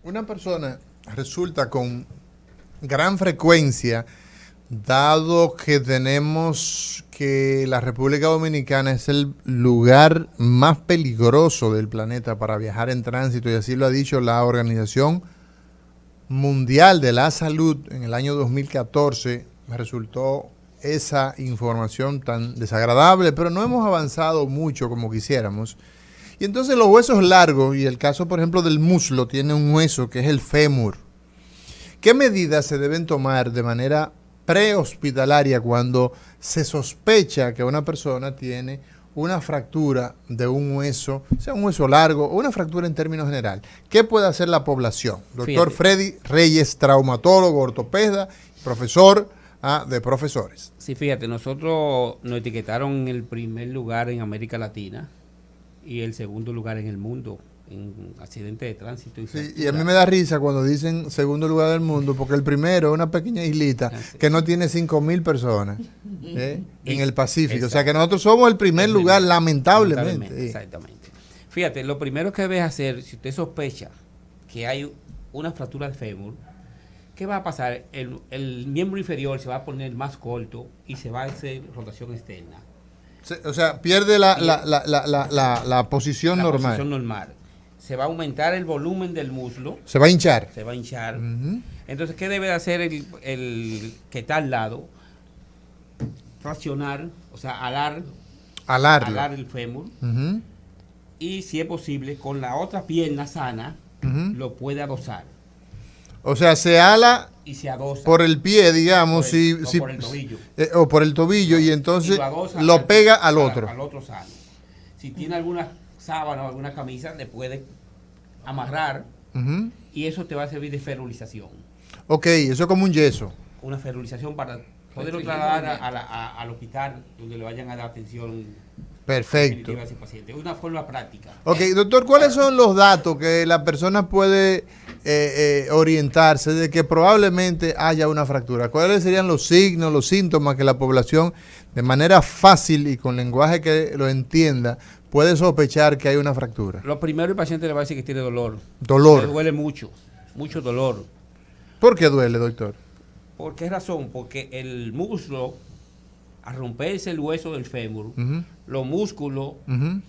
Una persona resulta con gran frecuencia, dado que tenemos que la República Dominicana es el lugar más peligroso del planeta para viajar en tránsito, y así lo ha dicho la Organización Mundial de la Salud en el año 2014, me resultó esa información tan desagradable, pero no hemos avanzado mucho como quisiéramos. Y entonces los huesos largos, y el caso por ejemplo del muslo, tiene un hueso que es el fémur. ¿Qué medidas se deben tomar de manera prehospitalaria cuando se sospecha que una persona tiene una fractura de un hueso, sea un hueso largo o una fractura en términos general? ¿Qué puede hacer la población? Doctor Freddy Reyes, traumatólogo, ortopeda, profesor de profesores. Sí, fíjate, nosotros nos etiquetaron en el primer lugar en América Latina y el segundo lugar en el mundo en accidentes de tránsito. Y a mí me da risa cuando dicen segundo lugar del mundo, porque el primero es una pequeña islita que no tiene 5,000 personas en el Pacífico. Exacto. O sea que nosotros somos el primer lugar, lamentablemente. Exactamente. Fíjate, lo primero que debes hacer, si usted sospecha que hay una fractura del fémur, ¿qué va a pasar? El miembro inferior se va a poner más corto y se va a hacer rotación externa. O sea, pierde la posición normal. La posición normal. Se va a aumentar el volumen del muslo. Se va a hinchar. Se va a hinchar. Entonces, ¿qué debe hacer el que está al lado? Traccionar, o sea, alar el fémur. Y, si es posible, con la otra pierna sana, lo puede adosar. O sea, se ala y se adosa por el pie, digamos, por el tobillo. O por el tobillo, y entonces lo pega al otro. Al otro sano. Si tiene alguna sábana o alguna camisa, le puede amarrar y eso te va a servir de ferulización. Ok, eso es como un yeso. Una ferulización para poderlo trasladar al hospital donde le vayan a dar atención. Perfecto. A ese paciente. Una forma práctica. Ok, doctor, ¿cuáles son los datos que la persona puede orientarse de que probablemente haya una fractura? ¿Cuáles serían los signos, los síntomas que la población, de manera fácil y con lenguaje que lo entienda, puede sospechar que hay una fractura? Lo primero, el paciente le va a decir que tiene dolor. Dolor. Le duele mucho dolor. ¿Por qué duele, doctor? ¿Por qué razón? Porque el muslo, al romperse el hueso del fémur, los músculos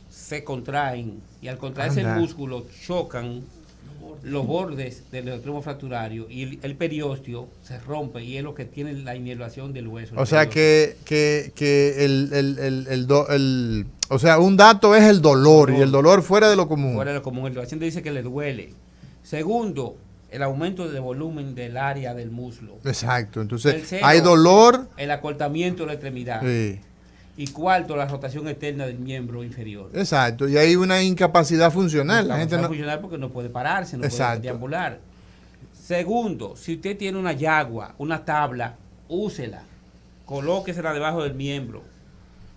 se contraen, y al contraerse el músculo chocan los bordes del extremo fracturario y el periósteo se rompe, y es lo que tiene la inervación del hueso. O sea o sea, un dato es el dolor, y el dolor fuera de lo común. Fuera de lo común. El paciente dice que le duele. Segundo, el aumento de volumen del área del muslo. Exacto. Entonces, tercero, hay dolor. El acortamiento de la extremidad. Sí. Y cuarto, la rotación externa del miembro inferior. Exacto. Y hay una incapacidad funcional. La gente no funcional porque no puede pararse, no puede deambular. Segundo, si usted tiene una yagua, una tabla, úsela. Colóquesela debajo del miembro.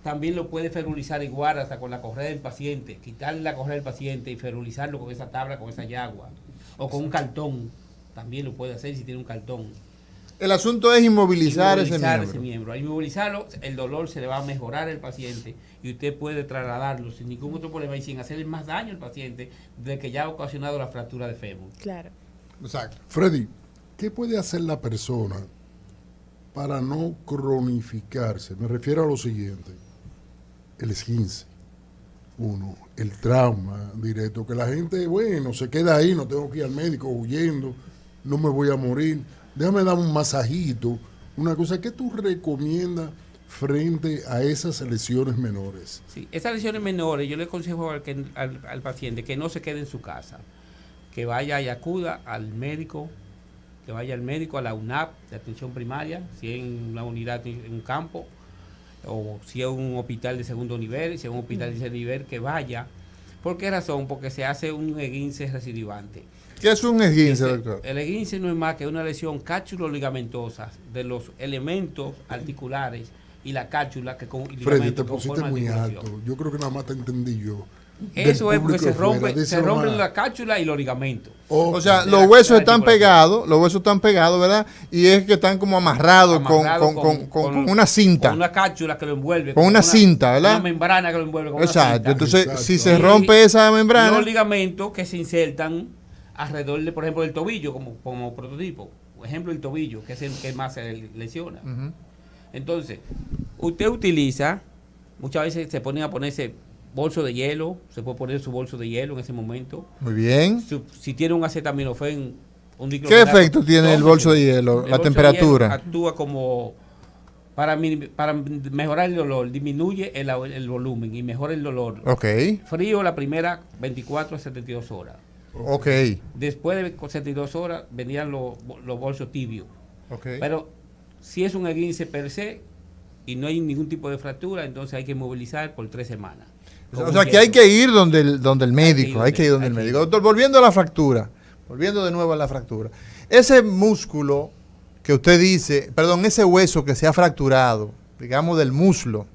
También lo puede ferulizar igual, hasta con la correa del paciente. Quitarle la correa del paciente y ferulizarlo con esa tabla, con esa yagua. O con un cartón. También lo puede hacer si tiene un cartón. El asunto es inmovilizar ese miembro. Al inmovilizarlo, el dolor se le va a mejorar al paciente y usted puede trasladarlo sin ningún otro problema y sin hacerle más daño al paciente de que ya ha ocasionado la fractura de fémur. Claro. Exacto. Freddy, ¿qué puede hacer la persona para no cronificarse? Me refiero a lo siguiente: el esguince, el trauma directo, que la gente, bueno, se queda ahí, no tengo que ir al médico huyendo, no me voy a morir, déjame dar un masajito, una cosa. ¿Qué tú recomiendas frente a esas lesiones menores? Sí, esas lesiones menores, yo le aconsejo al paciente que no se quede en su casa, que vaya y acuda al médico, que vaya al médico, a la UNAP de atención primaria, si es en una unidad en un campo, o si es un hospital de segundo nivel, si es un hospital de tercer nivel, que vaya. ¿Por qué razón? Porque se hace un esguince recidivante. ¿Qué es un esguince, doctor? El esguince no es más que una lesión cápsulo-ligamentosa de los elementos articulares y la cápsula que Freddy, te pusiste muy alto. Yo creo que nada más te entendí yo. Eso es porque se rompen la cápsula y los ligamentos. O sea, los huesos están pegados, ¿verdad? Y es que están como amarrados con una cinta. Con una cápsula que lo envuelve. Con una cinta, ¿verdad? Una membrana que lo envuelve con exacto. una cinta. Entonces, si se rompe esa membrana, los ligamentos que se insertan alrededor de, por ejemplo, del tobillo como prototipo. Por ejemplo, el tobillo, que es el que más se lesiona. Entonces, usted utiliza, muchas veces se pone a ponerse bolso de hielo, se puede poner su bolso de hielo en ese momento. Muy bien. Si tiene un acetaminofén, un ¿Qué diclofenaco, efecto tiene el bolso de hielo? el La bolso temperatura. de hielo actúa como para mejorar el dolor, disminuye el volumen y mejora el dolor. Ok. Frío la primera 24 a 72 horas. Ok. Después de 72 horas venían los bolsos tibios. Ok. Pero si es un esguince per se y no hay ningún tipo de fractura, entonces hay que movilizar por 3 semanas. O sea que hay que ir donde el médico, hay que ir donde el hay que médico. ir. Doctor, volviendo a la fractura, volviendo de nuevo a la fractura. Ese músculo que usted dice, perdón, ese hueso que se ha fracturado, digamos del muslo,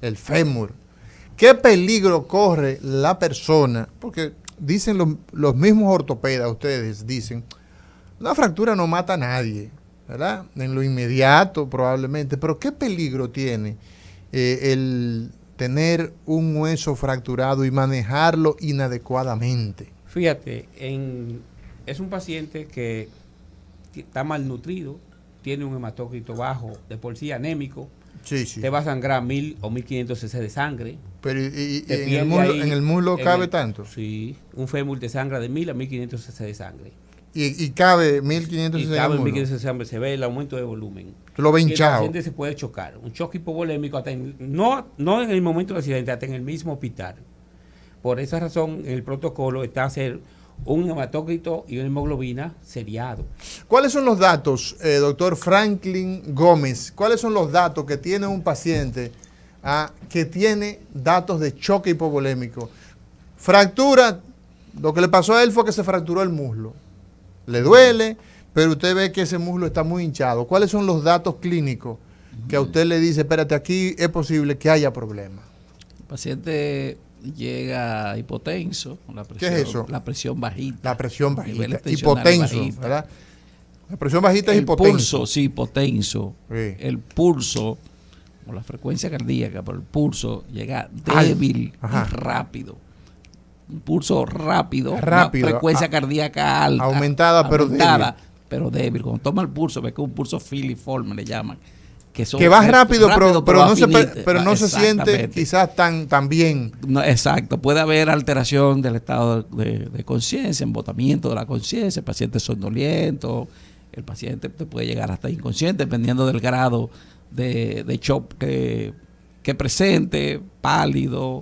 el fémur, ¿qué peligro corre la persona? Porque dicen los mismos ortopedas, ustedes dicen, una fractura no mata a nadie, ¿verdad? En lo inmediato probablemente, pero ¿qué peligro tiene el tener un hueso fracturado y manejarlo inadecuadamente? Fíjate, es un paciente que está malnutrido, tiene un hematócrito bajo, de por sí anémico, Sí, sí. te va a sangrar 1000 o 1500 cc de sangre. Pero ¿y Te en pierde el muslo, ahí en el muslo en cabe el- tanto? Sí, un fémur te sangra de 1000 a 1500 cc de sangre. Y cabe 1500 Y en el cabe en muslo. 1500 cc de sangre, se ve el aumento de volumen. Lo ve Y el hinchado. paciente se puede chocar, un choque hipovolémico, no en el momento del accidente, hasta en el mismo hospital. Por esa razón, en el protocolo está hacer un hematócrito y una hemoglobina seriado. ¿Cuáles son los datos, doctor Franklin Gómez? ¿Cuáles son los datos que tiene un paciente que tiene datos de choque hipovolémico? Fractura, lo que le pasó a él fue que se fracturó el muslo. Le duele, pero usted ve que ese muslo está muy hinchado. ¿Cuáles son los datos clínicos que a usted le dice, espérate, aquí es posible que haya problemas? El paciente llega hipotenso, con la presión, ¿Qué es eso? La presión bajita. La presión Niveles bajita, tensionales hipotenso, bajitos. ¿verdad? La presión bajita es El hipotenso. pulso, sí, hipotenso. Sí. El pulso, o la frecuencia cardíaca, pero el pulso llega Alto. débil Ajá. y rápido. Un pulso rápido, Rápido. una frecuencia cardíaca alta. Aumentada, pero pero débil. Cuando toma el pulso, ve que es un pulso filiforme, le llaman. Que va rápido, pero va no, finito. pero no se siente Exactamente. quizás tan bien. No, exacto, puede haber alteración del estado de conciencia, embotamiento de la conciencia, el paciente es somnoliento, el paciente puede llegar hasta inconsciente, dependiendo del grado de shock que presente, pálido,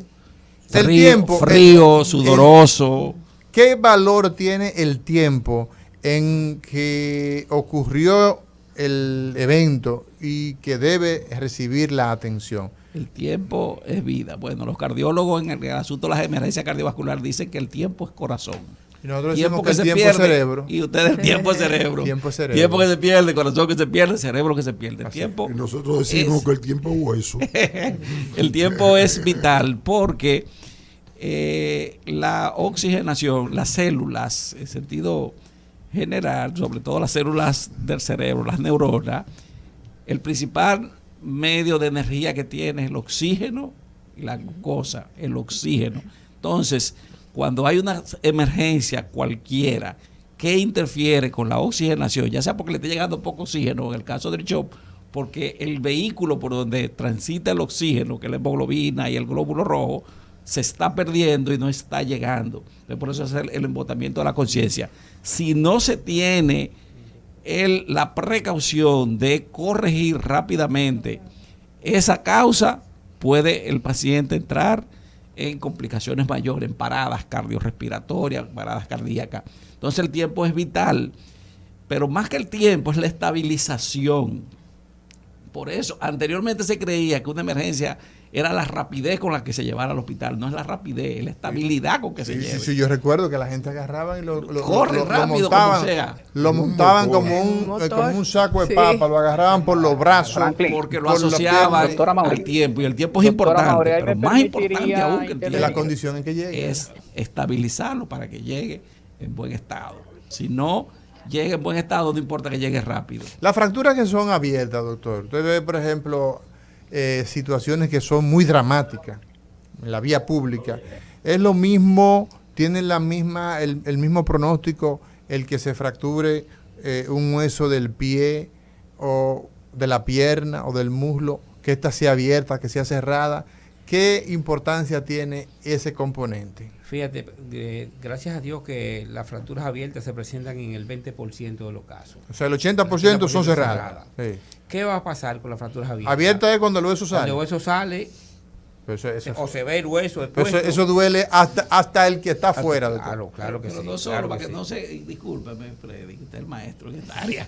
El frío, tiempo, sudoroso. ¿Qué valor tiene el tiempo en que ocurrió el evento y que debe recibir la atención? El tiempo es vida. Bueno, los cardiólogos en el asunto de las emergencias cardiovasculares dicen que el tiempo es corazón. Y nosotros Tiempo decimos que el se tiempo es pierde, cerebro. y ustedes el tiempo es cerebro. Tiempo es cerebro. Tiempo que se pierde, corazón que se pierde, cerebro que se pierde. El Así tiempo Y nosotros decimos es- que el tiempo es hueso. el tiempo es vital porque la oxigenación, las células, en sentido general, sobre todo las células del cerebro, las neuronas, el principal medio de energía que tiene es el oxígeno y la glucosa, el oxígeno. Entonces, cuando hay una emergencia cualquiera que interfiere con la oxigenación, ya sea porque le esté llegando poco oxígeno, en el caso del shock, porque el vehículo por donde transita el oxígeno, que es la hemoglobina y el glóbulo rojo, se está perdiendo y no está llegando. Entonces, por eso es el embotamiento de la conciencia. Si no se tiene la precaución de corregir rápidamente esa causa, puede el paciente entrar en complicaciones mayores, en paradas cardiorrespiratorias, paradas cardíacas. Entonces el tiempo es vital, pero más que el tiempo es la estabilización. Por eso, anteriormente se creía que una emergencia era la rapidez con la que se llevara al hospital. No es la rapidez, es la estabilidad con que se Sí, lleve. sí, yo recuerdo que la gente agarraba y lo Corre rápido montaban, como sea. lo montaban motor. como un saco de Sí. papa, lo agarraban por los brazos. Franklin, Porque lo por la asociaban pierna, al tiempo, y el tiempo es Doctora importante, Maure, ahí pero me más importante permitiría aún que el de intervenir. la tiempo condición en que llegue. es estabilizarlo para que llegue en buen estado. Si no llega en buen estado, no importa que llegue rápido. Las fracturas que son abiertas, doctor. Usted ve, por ejemplo, situaciones que son muy dramáticas en la vía pública. Es lo mismo, tienen el mismo pronóstico el que se fracture un hueso del pie o de la pierna o del muslo, que ésta sea abierta, que sea cerrada. ¿Qué importancia tiene ese componente? Fíjate, gracias a Dios que las fracturas abiertas se presentan en el 20% de los casos. O sea, el 80% son cerradas. Sí. ¿Qué va a pasar con las fracturas abiertas? Abierta es cuando el hueso sale. Cuando el hueso sale, o se ve el hueso después. Eso duele hasta el que está afuera. Claro que pero sí. no solo, para que no se, discúlpeme, Freddy, que usted es el maestro en esta área,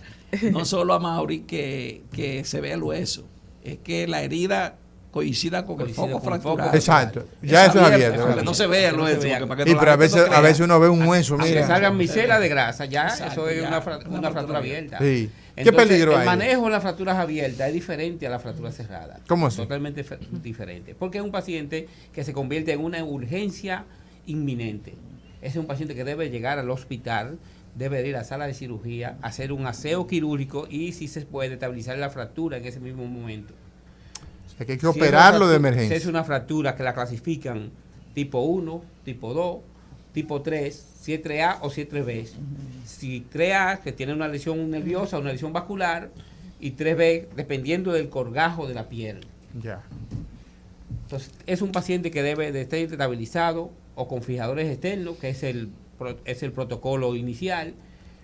no solo a Mauri que se ve el hueso, es que la herida coincida con el foco fracturado. Exacto, ya eso es abierto. Para que no se vea el hueso. Pero a veces uno ve un hueso, mira. Que salgan micelas de grasa, ya, Exacto, eso es ya, una fractura abierta. Sí. ¿Qué Entonces, peligro hay? El manejo de las fracturas abiertas es diferente a las fracturas cerradas. ¿Cómo así? Totalmente diferente. Porque es un paciente que se convierte en una urgencia inminente. Es un paciente que debe llegar al hospital, debe ir a la sala de cirugía, hacer un aseo quirúrgico y, si se puede, estabilizar la fractura en ese mismo momento. O sea, que hay que operarlo de Si emergencia. es una fractura que la clasifican tipo 1, tipo 2, tipo 3, si es 3A o si es 3B. Si 3A, que tiene una lesión nerviosa, una lesión vascular, y 3B, dependiendo del colgajo de la piel. Ya. Entonces, es un paciente que debe de estar estabilizado o con fijadores externos, que es el protocolo inicial,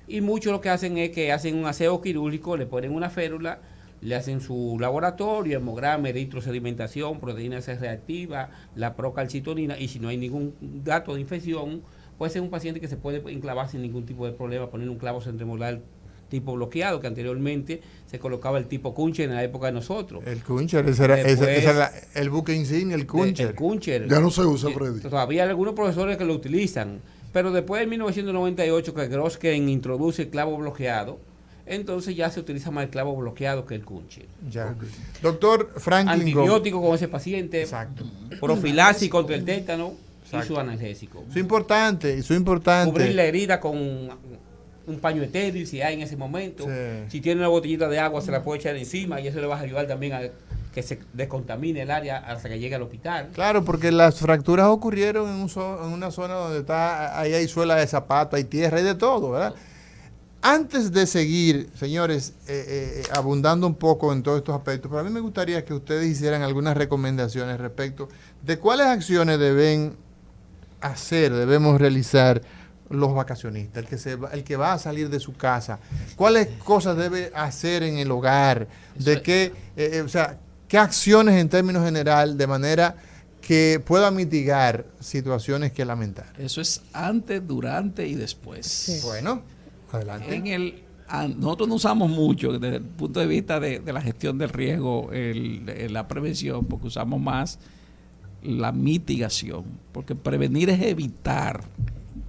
y muchos lo que hacen es que hacen un aseo quirúrgico, le ponen una férula, le hacen su laboratorio, hemograma, eritrosedimentación, proteína C reactiva, la procalcitonina, y si no hay ningún dato de infección, puede ser un paciente que se puede enclavar sin ningún tipo de problema, poner un clavo centromolar tipo bloqueado, que anteriormente se colocaba el tipo Kuncher en la época de nosotros. El Kuncher, ese era el buque insignia, el Kuncher. El Kuncher. Ya no se usa, Freddy. Todavía hay algunos profesores que lo utilizan, pero después de 1998 que Grosken introduce el clavo bloqueado, entonces ya se utiliza más el clavo bloqueado que el Kuncher. Ya. Doctor Franklin Antibiótico con ese paciente, Exacto. profilaxis contra el tétano y Exacto. su analgésico. Eso es importante. Cubrir la herida con un paño estéril si hay en ese momento. Sí. Si tiene una botellita de agua se la puede echar encima y eso le va a ayudar también a que se descontamine el área hasta que llegue al hospital. Claro, porque las fracturas ocurrieron en una zona donde ahí hay suela de zapato, hay tierra, hay de todo, ¿verdad? Antes de seguir, señores, abundando un poco en todos estos aspectos, pero a mí me gustaría que ustedes hicieran algunas recomendaciones respecto de cuáles acciones debemos realizar los vacacionistas, el que va a salir de su casa, cuáles cosas debe hacer en el hogar, qué acciones en términos general, de manera que pueda mitigar situaciones que lamentar. Eso es antes, durante y después. Sí. Bueno, adelante. Nosotros no usamos mucho desde el punto de vista de la gestión del riesgo, la prevención, porque usamos más la mitigación, porque prevenir es evitar,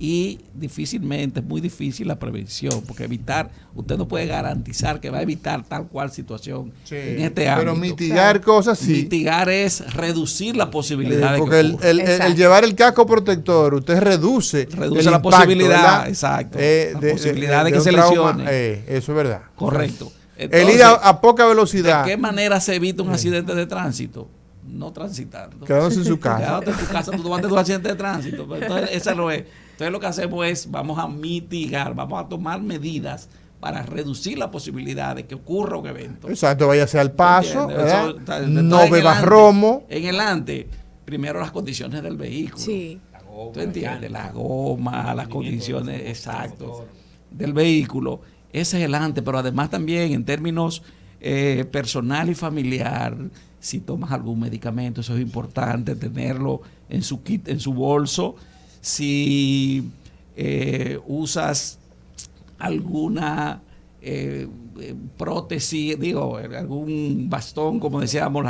y difícilmente, es muy difícil la prevención, porque evitar, usted no puede garantizar que va a evitar tal cual situación en este ámbito. Pero mitigar cosas sí. Mitigar es reducir la posibilidad de que porque ocurra. el llevar el casco protector, usted reduce la impacto, posibilidad, ¿verdad? exacto, la posibilidad de que un se trauma, lesione. Eso es verdad. Correcto. Entonces, el ir a poca velocidad. ¿De qué manera se evita un accidente de tránsito? No transitando. Quedándose en su casa. Quedándote en tu casa, tú tomaste tu accidente de tránsito. Pero entonces, esa no es. Entonces, lo que hacemos es, vamos a mitigar, vamos a tomar medidas para reducir la posibilidad de que ocurra un evento. Exacto, váyase al paso, ¿verdad? Entonces, no bebas romo. En el ante, primero las condiciones del vehículo. Sí. ¿Tú entiendes? La goma, las condiciones exactas del vehículo. Ese es el ante, pero además también en términos personal y familiar, si tomas algún medicamento, eso es importante tenerlo en su kit, en su bolso. Si usas alguna prótesis, algún bastón, como decíamos,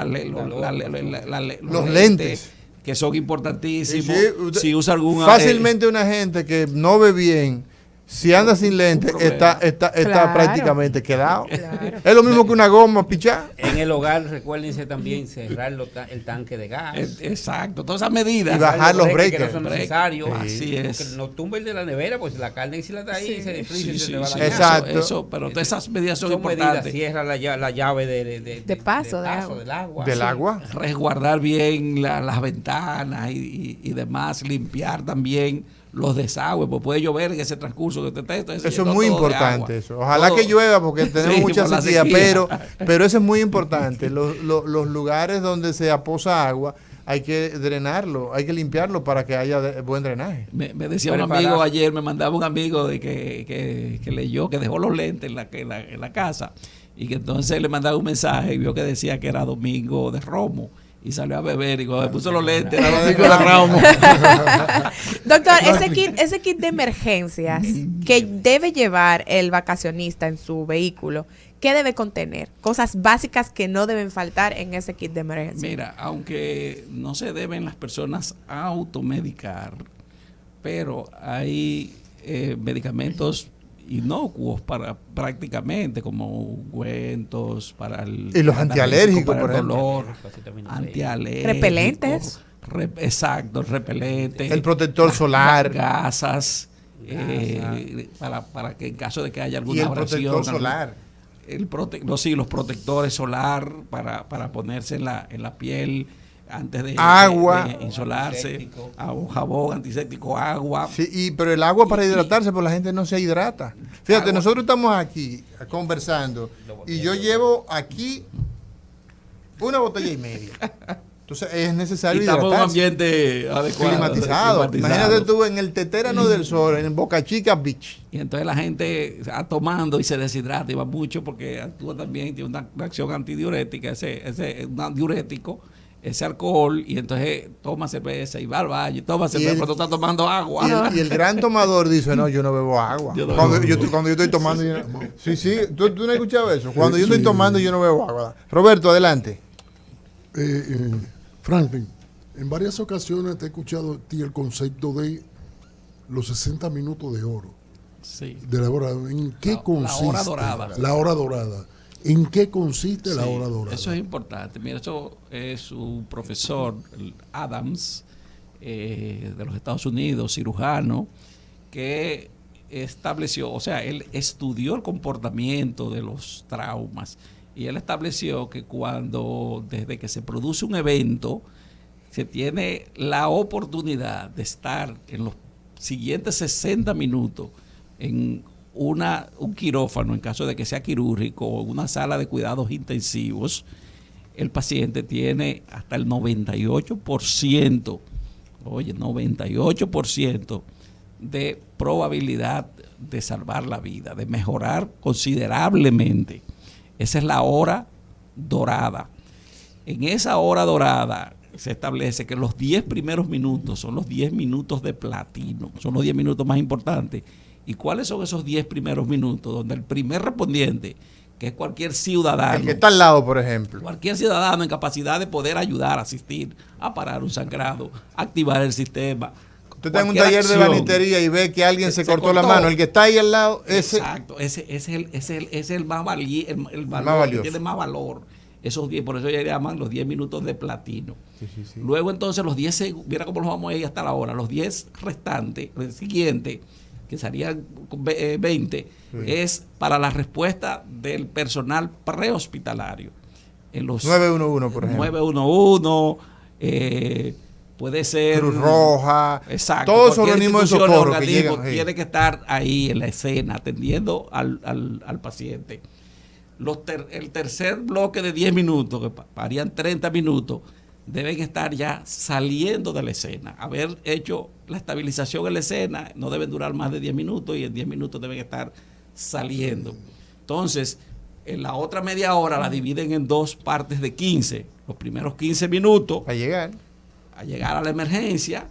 los lentes, que son importantísimos. Sí, si usa alguna fácilmente una gente que no ve bien, si anda sin lente, está Claro. prácticamente quedado. Claro. Es lo mismo que una goma pichada. En el hogar, recuérdense también cerrar el tanque de gas. Exacto, todas esas medidas. Y bajar los breakers. Que no son necesarios. Así es. Porque no tumbe el de la nevera, pues la carne si la está ahí, se desfriza y se te va a sí. dañar. Exacto. Eso, pero todas esas medidas son medidas, importantes. cierra la llave de paso del agua. Del agua. Resguardar bien las ventanas y demás, limpiar también los desagües, pues puede llover en ese transcurso uso que te está eso es muy importante. Eso. Ojalá todo, que llueva porque tenemos sí, mucha por la sequía, sequía. pero eso es muy importante. Los lugares donde se aposa agua hay que drenarlo, hay que limpiarlo para que haya buen drenaje. Me decía un amigo ayer, me mandaba un amigo de que leyó, que dejó los lentes en la casa, y que entonces le mandaba un mensaje y vio que decía que era domingo de Romo. Y salió a beber y cuando me puso los lentes era domingo de Romo. Doctor, ese kit de emergencias que debe llevar el vacacionista en su vehículo, ¿qué debe contener? Cosas básicas que no deben faltar en ese kit de emergencia. Mira, aunque no se deben las personas automedicar, pero hay medicamentos inocuos para prácticamente, como ungüentos para el y los antialérgicos, para por el ejemplo, dolor, antialérgicos, repelentes, exacto, repelentes, el protector solar, gasas, para que en caso de que haya alguna y el abrasión, protector solar, los protectores solar para ponerse en la piel antes de insolarse, jabón antiséptico, agua. Sí, pero el agua para hidratarse, pues la gente no se hidrata. Fíjate, nosotros estamos aquí conversando y yo llevo aquí una botella y media. Entonces es necesario hidratarse. En un ambiente adecuado, climatizado. Imagínate tú en el Tetérano del Sol, en Boca Chica Beach. Y entonces la gente está tomando y se deshidrata y va mucho porque actúa también, tiene una acción antidiurética, ese un diurético, ese alcohol, y entonces toma cerveza y va al baño, toma cerveza, pero tú estás tomando agua. Y el gran tomador dice, no, yo no bebo agua. Cuando yo estoy tomando, sí, ¿tú no has escuchado eso? Cuando yo estoy tomando, yo no bebo agua. Roberto, adelante. Franklin, en varias ocasiones te he escuchado a ti el concepto de los 60 minutos de oro. Sí. De la hora, ¿en qué consiste? La hora dorada. La hora dorada. ¿En qué consiste la hora dorada? Eso es importante. Mira, eso es un profesor, Adams, de los Estados Unidos, cirujano, que estableció, o sea, él estudió el comportamiento de los traumas y él estableció que desde que se produce un evento, se tiene la oportunidad de estar en los siguientes 60 minutos en un quirófano, en caso de que sea quirúrgico, o una sala de cuidados intensivos. El paciente tiene hasta el 98%, oye, 98% de probabilidad de salvar la vida, de mejorar considerablemente. Esa es la hora dorada. En esa hora dorada se establece que los 10 primeros minutos son los 10 minutos de platino, son los 10 minutos más importantes. ¿Y cuáles son esos 10 primeros minutos? Donde el primer respondiente, que es cualquier ciudadano, el que está al lado, por ejemplo, cualquier ciudadano en capacidad de poder ayudar, asistir, a parar un sangrado, activar el sistema. Tú estás en un taller de banitería y ves que alguien se cortó la mano, el que está ahí al lado, exacto, ese es el más valioso, el valor, que tiene más valor. Esos 10, por eso ya llaman los 10 minutos de platino. Sí. Luego entonces los 10, mira cómo los vamos a ir hasta la hora, los 10 restantes, el siguiente, que serían 20, es para la respuesta del personal prehospitalario. En los 911, por ejemplo. 911, puede ser Cruz Roja, exacto, todos esos organismos de socorro que llegan, tiene que estar ahí en la escena atendiendo al paciente. El tercer bloque de 10 minutos, que varían 30 minutos, deben estar ya saliendo de la escena. Haber hecho la estabilización en la escena, no deben durar más de 10 minutos y en 10 minutos deben estar saliendo. Entonces, en la otra media hora la dividen en dos partes de 15. Los primeros 15 minutos a llegar a la emergencia,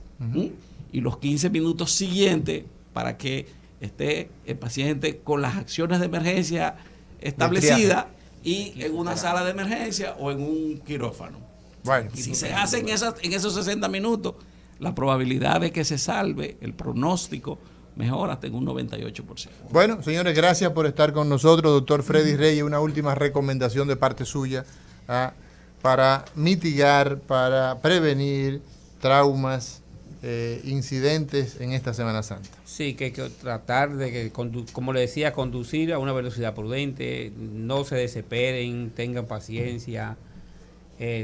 y los 15 minutos siguientes para que esté el paciente con las acciones de emergencia establecidas y en una sala de emergencia o en un quirófano. Bueno, si se hacen en esos 60 minutos, la probabilidad de que se salve, el pronóstico mejora hasta en un 98%. Bueno, señores, gracias por estar con nosotros. Doctor Freddy Reyes, una última recomendación de parte suya para mitigar, para prevenir traumas, incidentes en esta Semana Santa. Sí, que tratar de, como le decía, conducir a una velocidad prudente, no se desesperen, tengan paciencia,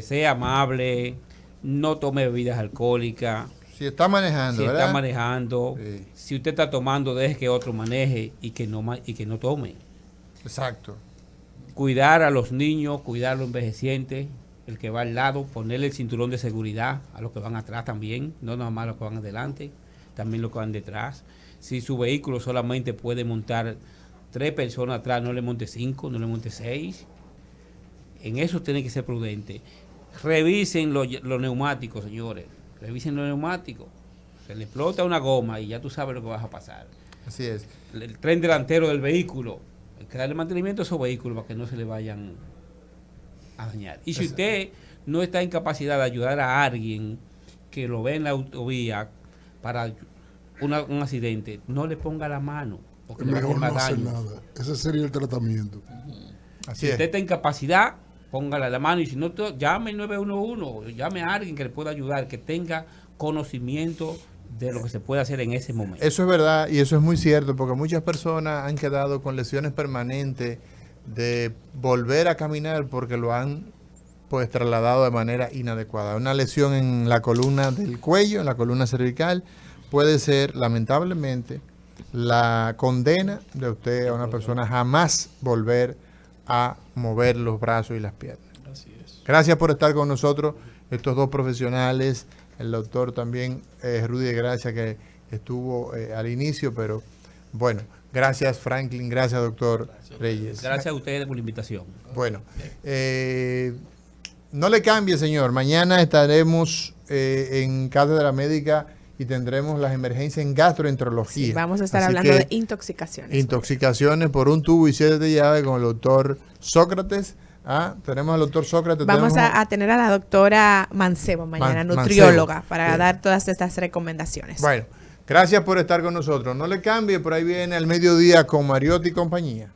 sea amable, no tome bebidas alcohólicas, Si está manejando, Si ¿verdad? está manejando, Sí. si usted está tomando, deje que otro maneje y que no tome. Exacto. Cuidar a los niños, cuidar a los envejecientes, el que va al lado, ponerle el cinturón de seguridad a los que van atrás también, no nada más a los que van adelante, también los que van detrás. Si su vehículo solamente puede montar 3 personas atrás, no le monte 5, no le monte 6. En eso tiene que ser prudente. Revisen los neumáticos, señores. Revisen los neumáticos. Se le explota una goma y ya tú sabes lo que vas a pasar. Así es. El tren delantero del vehículo, hay que darle mantenimiento a esos vehículos para que no se le vayan a dañar. Y si usted no está en capacidad de ayudar a alguien que lo ve en la autovía para un accidente, no le ponga la mano, porque le va a Mejor hacer no más hacer daño. nada. Ese sería el tratamiento. Así Si es. usted está en capacidad, póngala la mano, y si no, llame al 911, llame a alguien que le pueda ayudar, que tenga conocimiento de lo que se puede hacer en ese momento. Eso es verdad y eso es muy cierto porque muchas personas han quedado con lesiones permanentes de volver a caminar porque lo han pues trasladado de manera inadecuada. Una lesión en la columna del cuello, en la columna cervical, puede ser lamentablemente la condena de usted a una persona jamás volver a mover los brazos y las piernas. Así es. Gracias por estar con nosotros, estos dos profesionales, el doctor también, Rudy de Gracia, que estuvo al inicio, pero bueno, gracias Franklin, gracias doctor Reyes. Gracias a ustedes por la invitación. Bueno, no le cambie, señor, mañana estaremos en Cátedra Médica y tendremos las emergencias en gastroenterología. Sí, vamos a estar Así hablando que de intoxicaciones. intoxicaciones por un tubo y 7 llaves con el doctor Sócrates. Tenemos al doctor Sócrates. Vamos tenemos a tener a la doctora Mancebo mañana, Mancebo. nutrióloga, para Bien. dar todas estas recomendaciones. Bueno, gracias por estar con nosotros. No le cambie, por ahí viene al mediodía con Mariotti y compañía.